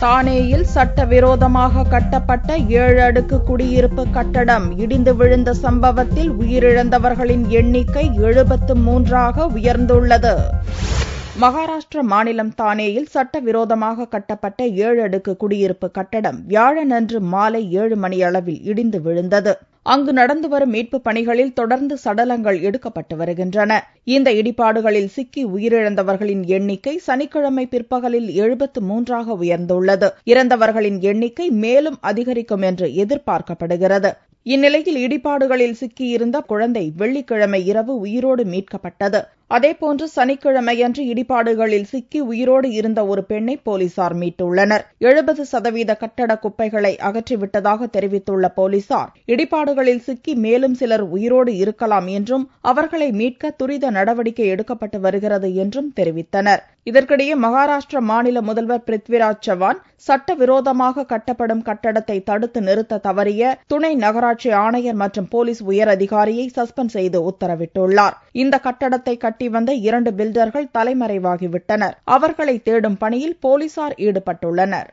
தானேயில் சட்டவிரோதமாக கட்டப்பட்ட 7 அடுக்கு குடியிருப்பு கட்டடம் இடிந்து விழுந்த சம்பவத்தில் உயிரிழந்தவர்களின் எண்ணிக்கை 73ஆக உயர்ந்துள்ளது. மகாராஷ்டிர மாநிலம் தானேயில் சட்டவிரோதமாக கட்டப்பட்ட 7 அடுக்கு குடியிருப்பு கட்டடம் வியாழனன்று மாலை 7 மணியளவில் இடிந்து விழுந்தது. அங்கு நடந்து வரும் மீட்புப் பணிகளில் தொடர்ந்து சடலங்கள் எடுக்கப்பட்டு வருகின்றன. இந்த இடிபாடுகளில் சிக்கி உயிரிழந்தவர்களின் எண்ணிக்கை சனிக்கிழமை பிற்பகலில் 73ஆக உயர்ந்துள்ளது. இறந்தவர்களின் எண்ணிக்கை மேலும் அதிகரிக்கும் என்று எதிர்பார்க்கப்படுகிறது. இந்நிலையில் இடிபாடுகளில் சிக்கியிருந்த குழந்தை வெள்ளிக்கிழமை இரவு உயிரோடு மீட்கப்பட்டது. அதேபோன்று சனிக்கிழமையன்று இடிபாடுகளில் சிக்கி உயிரோடு இருந்த ஒரு பெண்ணை போலீசார் மீட்டுள்ளனர். 70% கட்டட குப்பைகளை அகற்றிவிட்டதாக தெரிவித்துள்ள போலீசார், இடிபாடுகளில் சிக்கி மேலும் சிலர் உயிரோடு இருக்கலாம் என்றும் அவர்களை மீட்க துரித நடவடிக்கை எடுக்கப்பட்டு வருகிறது என்றும் தெரிவித்தனர். இதற்கிடையே மகாராஷ்டிர மாநில முதல்வர் பிருத்விராஜ் சவான் சட்டவிரோதமாக கட்டப்படும் கட்டடத்தை தடுத்து நிறுத்த தவறிய துணை நகராட்சி ஆணையர் மற்றும் போலீஸ் உயர் அதிகாரியை சஸ்பெண்ட் செய்து உத்தரவிட்டுள்ளார். இந்த கட்டடத்தை கட்டி வந்த 2 பில்டர்கள் தலைமறைவாகிவிட்டனர். அவர்களை தேடும் பணியில் போலீசார் ஈடுபட்டுள்ளனர்.